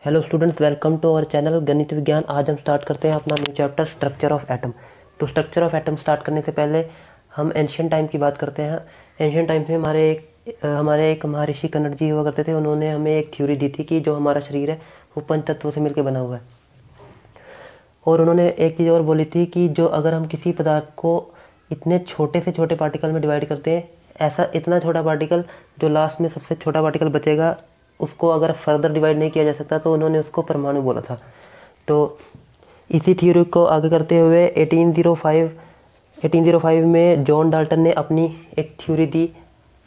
Hello students, welcome to our channel Ganit Vigyan. आज हम start करते हैं अपना new chapter structure of atom. तो स्ट्रक्चर ऑफ एटम स्टार्ट करने से पहले हम एंशियंट टाइम की बात करते हैं। एंशियंट टाइम में हमारे एक महर्षि कनट जी हुआ करते थे। उन्होंने हमें एक थ्योरी दी थी कि जो हमारा शरीर है वो पंच तत्वों से मिलकर बना हुआ है। और उन्होंने एक चीज़ और बोली थी कि जो अगर हम किसी पदार्थ को इतने छोटे से छोटे पार्टिकल में डिवाइड करते हैं, ऐसा इतना छोटा पार्टिकल जो लास्ट में सबसे छोटा पार्टिकल बचेगा, उसको अगर फर्दर डिवाइड नहीं किया जा सकता, तो उन्होंने उसको परमाणु बोला था। तो इसी थ्योरी को आगे करते हुए 1805 में जॉन डाल्टन ने अपनी एक थ्योरी दी,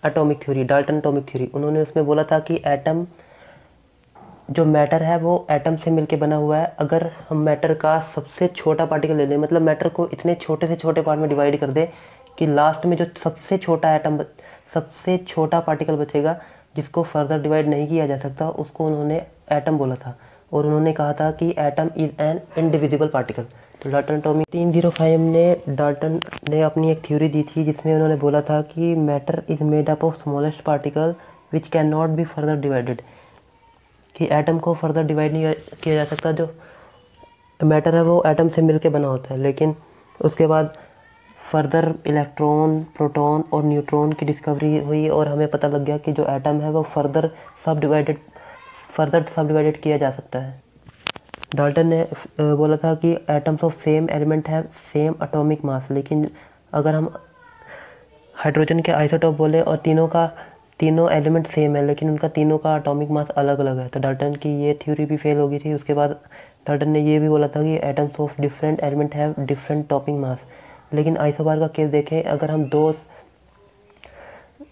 atomic theory, Dalton atomic theory. उन्होंने उसमें बोला था कि एटम जो मैटर है वो एटम से मिलके बना हुआ है। अगर हम मैटर का सबसे छोटा पार्टिकल ले लें, मतलब मैटर को इतने छोटे से छोटे पार्ट में डिवाइड कर दे कि लास्ट में जो सबसे छोटा पार्टिकल बचेगा जिसको फर्दर डिवाइड नहीं किया जा सकता, उसको उन्होंने एटम बोला था। और उन्होंने कहा था कि atom is an indivisible particle. तो डाल्टन एटॉमिक 305 में डाल्टन ने अपनी एक थ्योरी दी थी जिसमें उन्होंने बोला था कि matter is made up of smallest particle which can not be further divided, कि एटम को फर्दर डिवाइड नहीं किया जा सकता। जो मैटर है वो एटम से मिलके बना होता है, लेकिन उसके बाद फर्दर इलेक्ट्रॉन, प्रोटॉन और न्यूट्रॉन की डिस्कवरी हुई और हमें पता लग गया कि जो एटम है वो फर्दर सब डिवाइडेड किया जा सकता है। डाल्टन ने बोला था कि atoms of same element have same atomic mass, लेकिन अगर हम हाइड्रोजन के आइसोटोप बोले और तीनों एलिमेंट सेम है लेकिन उनका तीनों का एटॉमिक मास अलग अलग है, तो डाल्टन की ये थ्योरी भी फेल हो गई थी। उसके बाद डाल्टन ने ये भी बोला था कि atoms of different element have different atomic mass. लेकिन आइसोबार का केस देखें, अगर हम दो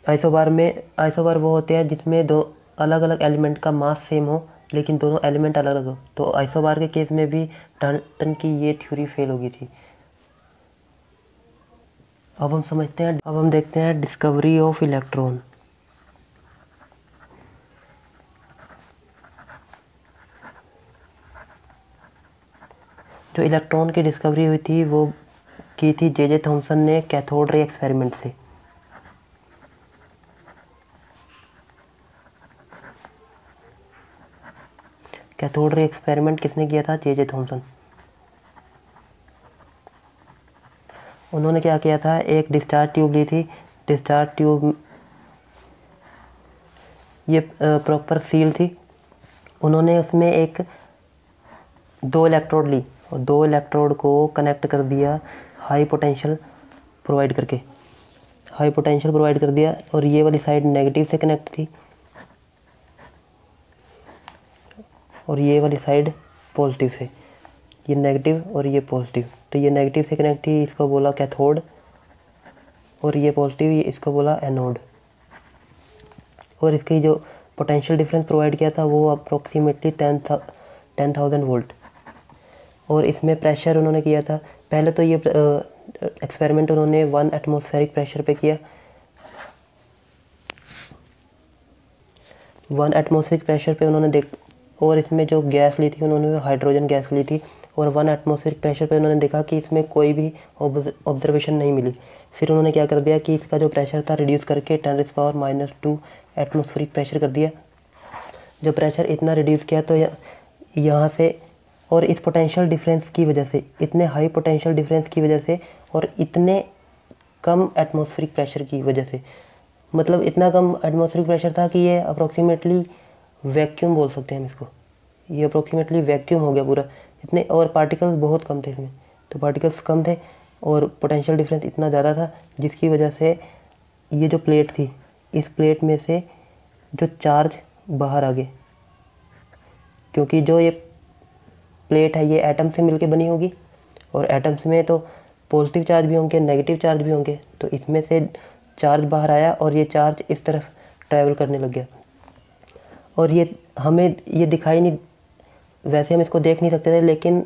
आइसोबार वो होते हैं जिसमें दो अलग अलग एलिमेंट का मास सेम हो लेकिन दोनों एलिमेंट अलग अलग हो, तो आइसोबार के केस में भी डाल्टन की ये थ्योरी फेल हो गई थी। अब हम देखते हैं डिस्कवरी ऑफ इलेक्ट्रॉन। जो इलेक्ट्रॉन की डिस्कवरी हुई थी वो की थी जे थॉमसन ने कैथोड रे एक्सपेरिमेंट से। कैथोड रे एक्सपेरिमेंट किसने किया था? J Thomson. उन्होंने क्या किया था, एक डिस्चार्ज ट्यूब ली थी। डिस्चार्ज ट्यूब ये प्रॉपर सील थी। उन्होंने उसमें दो इलेक्ट्रोड ली और दो इलेक्ट्रोड को कनेक्ट कर दिया हाई पोटेंशियल प्रोवाइड कर दिया, और ये वाली साइड नेगेटिव से कनेक्ट थी और ये वाली साइड पॉजिटिव से, ये नेगेटिव और ये पॉजिटिव। तो ये नेगेटिव से कनेक्ट थी, इसको बोला कैथोड, और ये पॉजिटिव, ये इसको बोला एनोड। और इसकी जो पोटेंशियल डिफरेंस प्रोवाइड किया था वो अप्रोक्सीमेटली 10,000 वोल्ट। और इसमें प्रेशर उन्होंने किया था, पहले तो ये एक्सपेरिमेंट उन्होंने 1 एटमॉस्फेरिक प्रेशर पे किया। 1 एटमॉस्फेरिक प्रेशर पे उन्होंने और इसमें जो गैस ली थी उन्होंने हाइड्रोजन गैस ली थी, और 1 एटमॉस्फेरिक प्रेशर पे उन्होंने देखा कि इसमें कोई भी ऑब्जर्वेशन नहीं मिली। फिर उन्होंने क्या कर दिया कि इसका जो प्रेशर था रिड्यूस करके 10⁻⁻² एटमॉस्फेरिक प्रेशर कर दिया। जब प्रेशर इतना रिड्यूस किया तो यहाँ से, और इस पोटेंशियल डिफरेंस की वजह से, इतने हाई पोटेंशियल डिफरेंस की वजह से और इतने कम एटमॉस्फेरिक प्रेशर की वजह से, मतलब इतना कम एटमॉस्फेरिक प्रेशर था कि ये अप्रोक्सीमेटली वैक्यूम बोल सकते हैं हम इसको, ये अप्रोक्सीमेटली वैक्यूम हो गया पूरा। इतने, और पार्टिकल्स बहुत कम थे इसमें, तो पार्टिकल्स कम थे और पोटेंशियल डिफरेंस इतना ज़्यादा था जिसकी वजह से ये जो प्लेट थी, इस प्लेट में से जो चार्ज बाहर आ गए, क्योंकि जो ये प्लेट है ये एटम से मिलके बनी होगी और एटम्स में तो पॉजिटिव चार्ज भी होंगे, नेगेटिव चार्ज भी होंगे, तो इसमें से चार्ज बाहर आया और ये चार्ज इस तरफ ट्रैवल करने लग गया। और हमें ये दिखाई नहीं, वैसे हम इसको देख नहीं सकते थे, लेकिन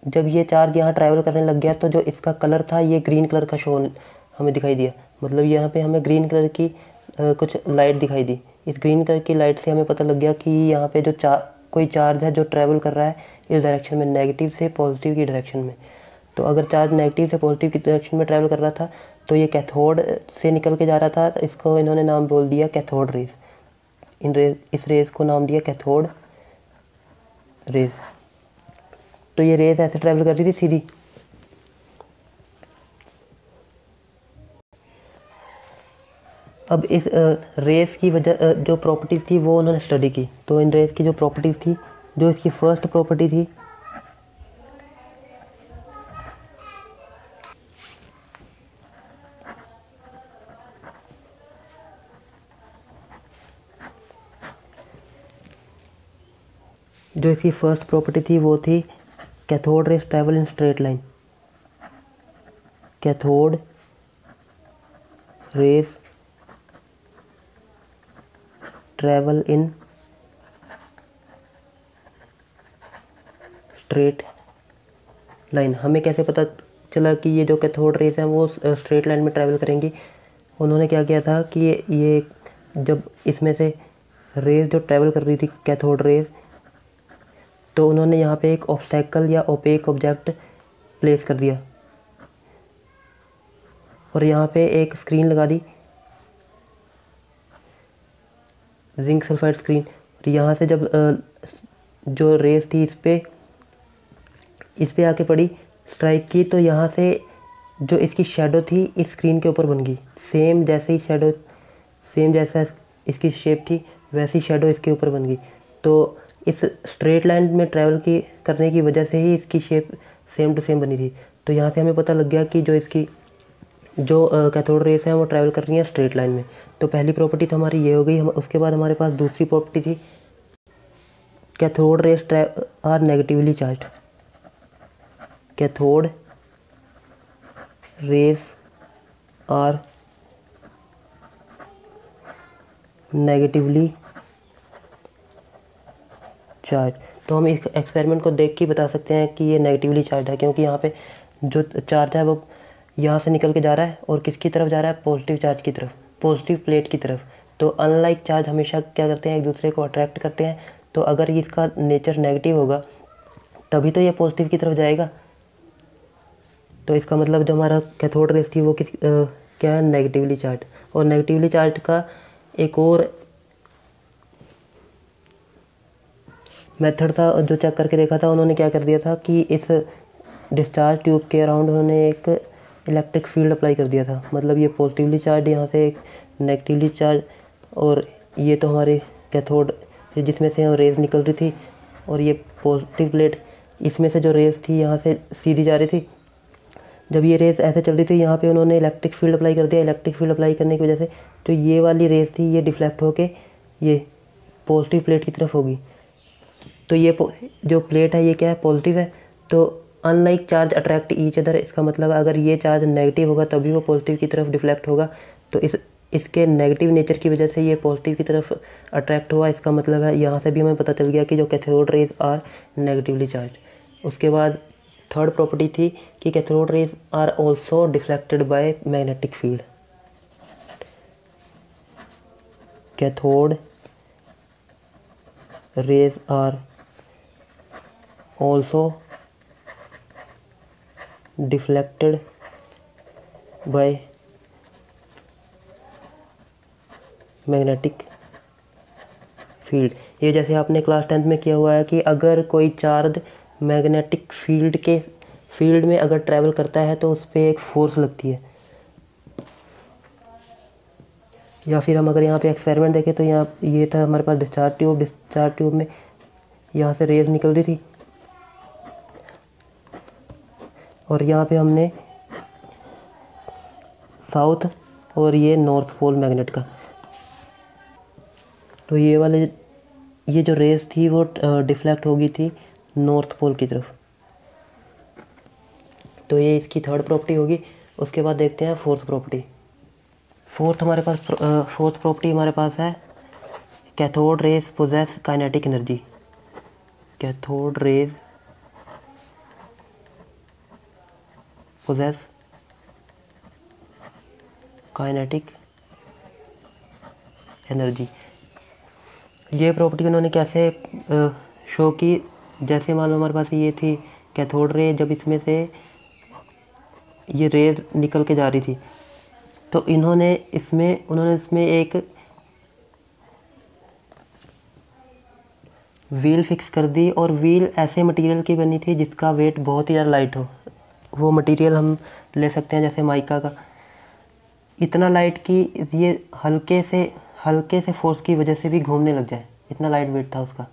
जब ये चार्ज यहाँ ट्रैवल करने लग गया तो जो इसका कलर था ये ग्रीन कलर का शो हमें दिखाई दिया। मतलब यहाँ पे हमें ग्रीन कलर की कुछ लाइट दिखाई दी। इस ग्रीन कलर की लाइट से हमें पता लग गया कि यहाँ पे जो कोई चार्ज है जो ट्रैवल कर रहा है इस डायरेक्शन में, नेगेटिव से पॉजिटिव की डायरेक्शन में। तो अगर चार्ज नेगेटिव से पॉजिटिव की डायरेक्शन में ट्रैवल कर रहा था तो ये कैथोड से निकल के जा रहा था, तो इसको इन्होंने नाम बोल दिया कैथोड रेस। इस रेस को नाम दिया कैथोड रेज। तो ये रेज ऐसे ट्रैवल कर रही थी सीधी। अब इस रेस की वजह जो प्रॉपर्टीज़ थी वो उन्होंने स्टडी की। तो इन रेस की जो प्रॉपर्टीज़ थी, जो इसकी फर्स्ट प्रॉपर्टी थी, वो थी cathode race travel in straight line. Cathode rays travel in straight line. हमें कैसे पता चला कि ये जो कैथोड रेस है वो स्ट्रेट लाइन में ट्रैवल करेंगी? उन्होंने क्या किया था कि ये जब इसमें से रेस जो ट्रैवल कर रही थी कैथोड रेस, तो उन्होंने यहाँ पे एक ऑब्स्टैकल या ओपेक ऑब्जेक्ट प्लेस कर दिया और यहाँ पे एक स्क्रीन लगा दी, जिंक सल्फाइड स्क्रीन। और यहाँ से जब जो रेस थी इस पे आके पड़ी, स्ट्राइक की, तो यहाँ से जो इसकी शेडो थी इस स्क्रीन के ऊपर बन गई। सेम जैसा इसकी शेप थी वैसी शेडो इसके ऊपर बन गई। तो इस स्ट्रेट लाइन में ट्रैवल करने की वजह से ही इसकी शेप सेम टू सेम बनी थी। तो यहाँ से हमें पता लग गया कि जो कैथोड रेस है वो ट्रैवल कर रही है स्ट्रेट लाइन में। तो पहली प्रॉपर्टी तो हमारी ये हो गई। उसके बाद हमारे पास दूसरी प्रॉपर्टी थी, cathode rays are negatively charge. Cathode rays are negatively charge. तो हम इस एक्सपेरिमेंट को देख के बता सकते हैं कि ये नेगेटिवली चार्ज है, क्योंकि यहाँ पे जो चार्ज है वो यहाँ से निकल के जा रहा है और किसकी तरफ जा रहा है? पॉजिटिव चार्ज की तरफ, पॉजिटिव प्लेट की तरफ। तो अनलाइक चार्ज हमेशा क्या करते हैं? एक दूसरे को अट्रैक्ट करते हैं। तो अगर इसका नेचर नेगेटिव होगा तभी तो ये पॉजिटिव की तरफ जाएगा। तो इसका मतलब जो हमारा कैथोड रेस थी वो क्या है? Negatively charge. और नेगेटिवली चार्ज का एक और मेथड था जो चेक करके देखा था। उन्होंने क्या कर दिया था कि इस डिस्चार्ज ट्यूब के अराउंड उन्होंने एक इलेक्ट्रिक फील्ड अप्लाई कर दिया था। मतलब ये पॉजिटिवली चार्ज, यहाँ से एक नेगेटिवली चार्ज, और ये तो हमारी कैथोड जिसमें से रेज निकल रही थी, और ये पॉजिटिव प्लेट, इसमें से जो रेस थी यहाँ से सीधी जा रही थी। जब ये रेस ऐसे चल रही थी, यहाँ पे उन्होंने इलेक्ट्रिक फील्ड अप्लाई कर दिया। इलेक्ट्रिक फील्ड अप्लाई करने की वजह से जो ये वाली रेस थी ये डिफ्लेक्ट होके ये पॉजिटिव प्लेट की तरफ होगी। तो ये जो प्लेट है ये क्या है? पॉजिटिव है। तो unlike charge attract each other. इसका मतलब अगर ये चार्ज नेगेटिव होगा तभी वो पॉजिटिव की तरफ डिफ्लेक्ट होगा। तो इसके नेगेटिव नेचर की वजह से ये पॉजिटिव की तरफ अट्रैक्ट हुआ। इसका मतलब है यहाँ से भी हमें पता चल गया कि जो cathode rays are negatively charge. उसके बाद थर्ड प्रॉपर्टी थी कि cathode rays are also deflected by magnetic field. Cathode rays are also deflected by magnetic field. ये जैसे आपने क्लास 10th में किया हुआ है कि अगर कोई चार्ज मैग्नेटिक फील्ड में अगर ट्रैवल करता है तो उस पर एक फोर्स लगती है। या फिर हम अगर यहाँ पे एक्सपेरिमेंट देखें तो यहाँ ये था हमारे पास डिस्चार्ज ट्यूब में यहाँ से रेज निकल रही थी और यहाँ पे हमने साउथ और ये नॉर्थ पोल मैग्नेट का, तो ये जो रेस थी वो डिफ्लेक्ट हो गई थी नॉर्थ पोल की तरफ। तो ये इसकी थर्ड प्रॉपर्टी होगी। उसके बाद देखते हैं फोर्थ प्रॉपर्टी। फोर्थ प्रॉपर्टी हमारे पास है cathode rays possess kinetic energy. Cathode rays possess kinetic energy. ये प्रॉपर्टी उन्होंने कैसे शो की? जैसे मान लो हमारे पास ये थी कैथोड रे, जब इसमें से ये रेज निकल के जा रही थी तो उन्होंने इसमें एक व्हील फिक्स कर दी, और व्हील ऐसे मटेरियल की बनी थी जिसका वेट बहुत ही ज़्यादा लाइट हो। वो मटेरियल हम ले सकते हैं जैसे माइका का, इतना लाइट कि ये हल्के से फोर्स की वजह से भी घूमने लग जाए, इतना लाइट वेट था उसका,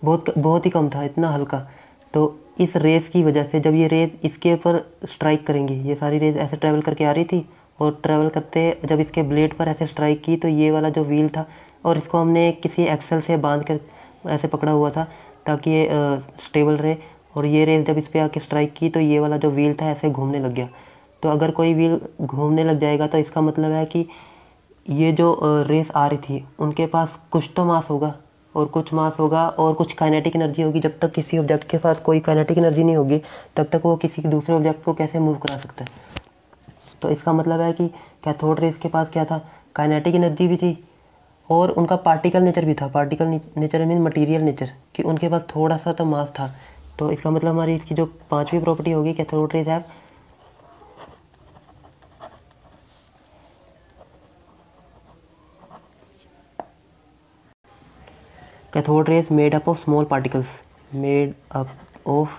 बहुत बहुत ही कम था, इतना हल्का। तो इस रेस की वजह से जब ये रेस इसके ऊपर स्ट्राइक करेंगी, ये सारी रेस ऐसे ट्रैवल करके आ रही थी, और ट्रैवल करते जब इसके ब्लेड पर ऐसे स्ट्राइक की तो ये वाला जो व्हील था, और इसको हमने किसी एक्सल से बांध कर ऐसे पकड़ा हुआ था ताकि ये स्टेबल रहे, और ये रेस जब इस पर आके स्ट्राइक की तो ये वाला जो व्हील था ऐसे घूमने लग गया। तो अगर कोई व्हील घूमने लग जाएगा तो इसका मतलब है कि ये जो रेस आ रही थी उनके पास कुछ तो मास होगा, और कुछ मास होगा और कुछ काइनेटिक एनर्जी होगी। जब तक किसी ऑब्जेक्ट के पास कोई काइनेटिक एनर्जी नहीं होगी तब तक वो किसी दूसरे ऑब्जेक्ट को कैसे मूव करा सकता है। तो इसका मतलब है कि कैथोड रेस के पास क्या था, काइनेटिक एनर्जी भी थी, और उनका पार्टिकल नेचर भी था। Particle nature mean material nature, कि उनके पास थोड़ा सा तो मास था। तो इसका मतलब हमारी इसकी जो पांचवी प्रॉपर्टी होगी, cathode rays have cathode rays made up of small particles, made up of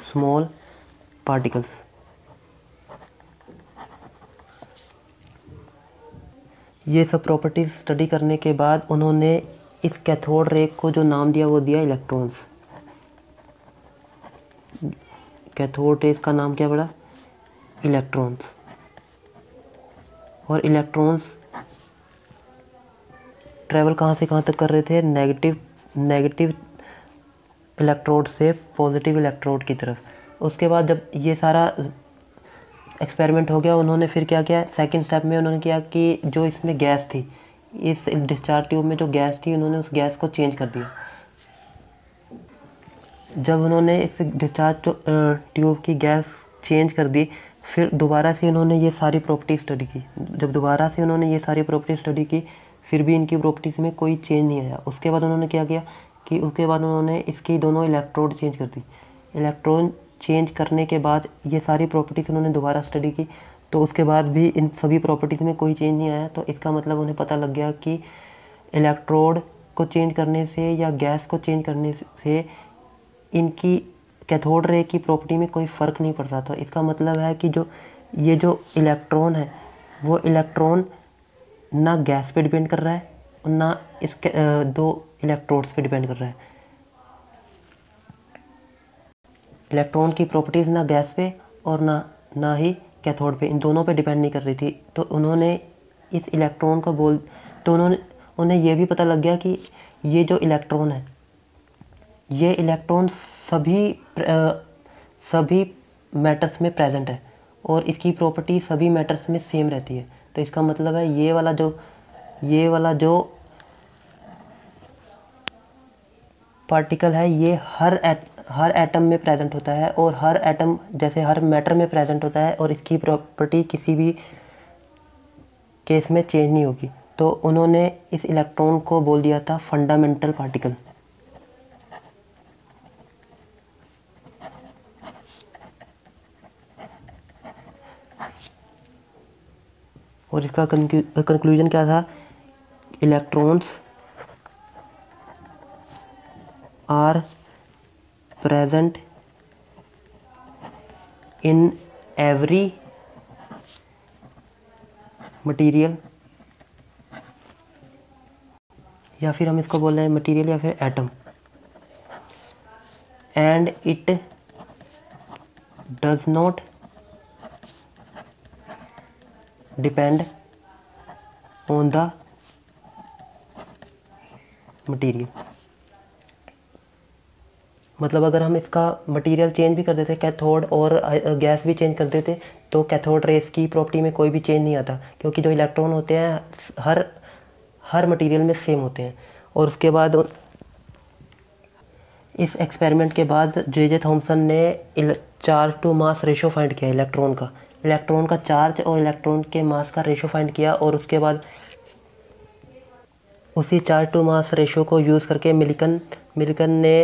small particles। ये सब प्रॉपर्टीज स्टडी करने के बाद उन्होंने इस कैथोड रे को जो नाम दिया वो दिया इलेक्ट्रॉन्स। कैथोड रेस का नाम क्या पड़ा, इलेक्ट्रॉन्स। और इलेक्ट्रॉन्स ट्रैवल कहाँ से कहाँ तक कर रहे थे, नेगेटिव इलेक्ट्रोड से पॉजिटिव इलेक्ट्रोड की तरफ। उसके बाद जब ये सारा एक्सपेरिमेंट हो गया, उन्होंने फिर क्या किया, सेकंड स्टेप में उन्होंने किया कि जो इसमें गैस थी, इस डिस्चार्ज ट्यूब में जो गैस थी, उन्होंने उस गैस को चेंज कर दिया। जब उन्होंने इस डिस्चार्ज ट्यूब की गैस चेंज कर दी, फिर दोबारा से उन्होंने ये सारी प्रॉपर्टी स्टडी की। जब दोबारा से उन्होंने ये सारी प्रॉपर्टी स्टडी की फिर भी इनकी प्रॉपर्टीज़ में कोई चेंज नहीं आया। उसके बाद उन्होंने क्या किया कि उसके बाद उन्होंने इसकी दोनों इलेक्ट्रोड चेंज कर दी। इलेक्ट्रॉन चेंज करने के बाद ये सारी प्रॉपर्टीज़ उन्होंने दोबारा स्टडी की, तो उसके बाद भी इन सभी प्रॉपर्टीज़ में कोई चेंज नहीं आया। तो इसका मतलब उन्हें पता लग गया कि इलेक्ट्रोड को चेंज करने से या गैस को चेंज करने से इनकी कैथोड रे की प्रॉपर्टी में कोई फ़र्क नहीं पड़ रहा था। इसका मतलब है कि ये जो इलेक्ट्रॉन है वो इलेक्ट्रॉन ना गैस पे डिपेंड कर रहा है और ना इसके दो इलेक्ट्रोड्स पे डिपेंड कर रहा है। इलेक्ट्रॉन की प्रॉपर्टीज़ ना गैस पे और ना ही कैथोड पे, इन दोनों पे डिपेंड नहीं कर रही थी। तो उन्होंने इस इलेक्ट्रॉन को तो उन्हें ये भी पता लग गया कि ये जो इलेक्ट्रॉन है, ये इलेक्ट्रॉन सभी मैटर्स में प्रेजेंट है और इसकी प्रॉपर्टी सभी मैटर्स में सेम रहती है। तो इसका मतलब है ये वाला जो पार्टिकल है ये हर एटम में प्रेजेंट होता है, और हर एटम जैसे हर मैटर में प्रेजेंट होता है, और इसकी प्रॉपर्टी किसी भी केस में चेंज नहीं होगी। तो उन्होंने इस इलेक्ट्रॉन को बोल दिया था फंडामेंटल पार्टिकल। और इसका कंक्लूजन क्या था, electrons are present in every material, या फिर हम इसको बोल रहे हैं मटेरियल या फिर atom, and it does not depend on the material. मतलब अगर हम इसका मटेरियल चेंज भी कर देते, कैथोड और गैस भी चेंज कर देते, तो कैथोड रेस की प्रॉपर्टी में कोई भी चेंज नहीं आता, क्योंकि जो इलेक्ट्रॉन होते हैं हर मटेरियल में सेम होते हैं। और उसके बाद इस एक्सपेरिमेंट के बाद जे थॉमसन ने charge to mass ratio find किया इलेक्ट्रॉन का चार्ज और इलेक्ट्रॉन के मास का रेशो फाइंड किया, और उसके बाद उसी चार्ज टू मास रेशो को यूज़ करके मिल्कन ने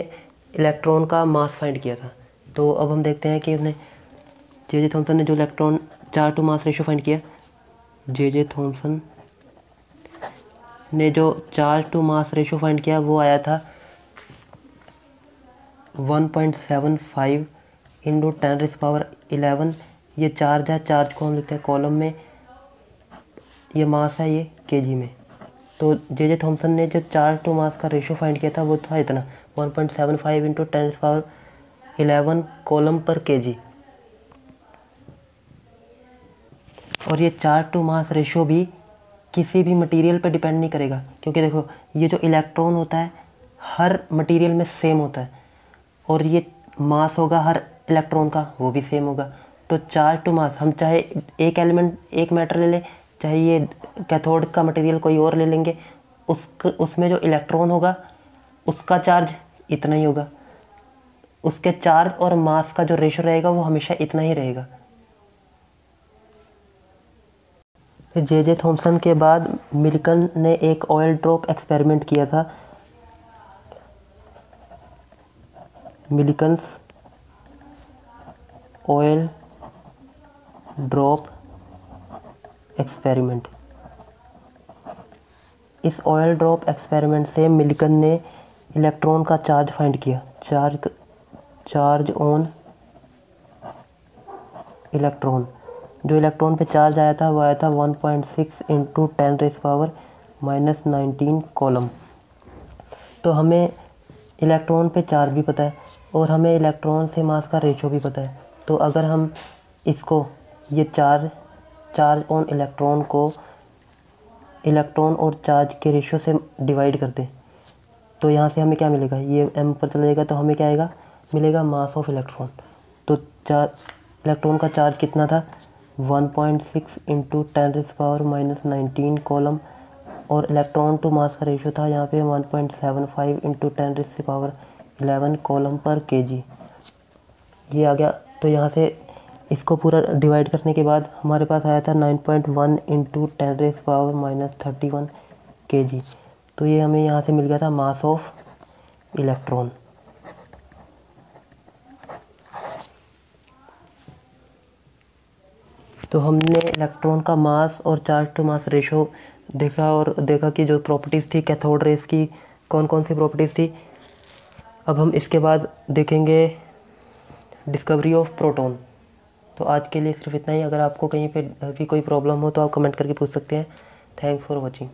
इलेक्ट्रॉन का मास फाइंड किया था। तो अब हम देखते हैं कि उसने जे थॉमसन ने जो electron charge to mass ratio find किया, जे थॉमसन ने जो charge to mass ratio find किया वो आया था 1.75 इंटू 10⁻11। ये चार्ज है, चार्ज को हम लिखते हैं कॉलम में, ये मास है ये केजी में। तो जे थॉमसन ने जो चार्ज टू मास का रेशो फाइंड किया था वो था इतना 1.75 इंटू 10⁻11 कॉलम पर केजी। और ये चार्ज टू मास रेशो भी किसी भी मटेरियल पर डिपेंड नहीं करेगा, क्योंकि देखो ये जो इलेक्ट्रॉन होता है हर मटेरियल में सेम होता है, और ये मास होगा हर इलेक्ट्रॉन का वो भी सेम होगा। तो चार्ज टू मास हम चाहे एक एलिमेंट एक मैटर ले लें, चाहे ये कैथोड का मटेरियल कोई और ले लेंगे, उसमें जो इलेक्ट्रॉन होगा उसका चार्ज इतना ही होगा, उसके चार्ज और मास का जो रेशो रहेगा वो हमेशा इतना ही रहेगा। फिर जे थॉमसन के बाद मिल्टन ने एक ऑयल ड्रॉप एक्सपेरिमेंट किया था, मिल्टन्स ऑयल ड्रॉप एक्सपेरिमेंट। इस ऑयल ड्रॉप एक्सपेरिमेंट से मिल्टन ने इलेक्ट्रॉन का चार्ज फाइंड किया, चार्ज ऑन इलेक्ट्रॉन। जो इलेक्ट्रॉन पे चार्ज आया था वो आया था 1.6 इंटू 10⁻19 कॉलम। तो हमें इलेक्ट्रॉन पे चार्ज भी पता है और हमें इलेक्ट्रॉन से मास का रेशो भी पता है। तो अगर हम इसको ये चार्ज ऑन इलेक्ट्रॉन को इलेक्ट्रॉन और चार्ज के रेशो से डिवाइड करते तो यहाँ से हमें क्या मिलेगा, ये m पर चला जाएगा तो हमें क्या आएगा, मिलेगा मास ऑफ इलेक्ट्रॉन। तो इलेक्ट्रॉन का चार्ज कितना था 1.6 इंटू 10⁻19 कॉलम, और इलेक्ट्रॉन टू मास का रेशो था यहाँ पे 1.75 इंटू 10⁻11 कॉलम पर केजी। ये आ गया। तो यहाँ से इसको पूरा डिवाइड करने के बाद हमारे पास आया था 9.1 इंटू 10⁻31 केजी। तो ये हमें यहाँ से मिल गया था मास ऑफ इलेक्ट्रॉन। तो हमने इलेक्ट्रॉन का मास और चार्ज टू मास रेशो देखा, और देखा कि जो प्रॉपर्टीज़ थी कैथोड रेस की कौन कौन सी प्रॉपर्टीज़ थी। अब हम इसके बाद देखेंगे डिस्कवरी ऑफ प्रोटॉन। तो आज के लिए सिर्फ इतना ही। अगर आपको कहीं पे भी कोई प्रॉब्लम हो तो आप कमेंट करके पूछ सकते हैं। Thanks for watching.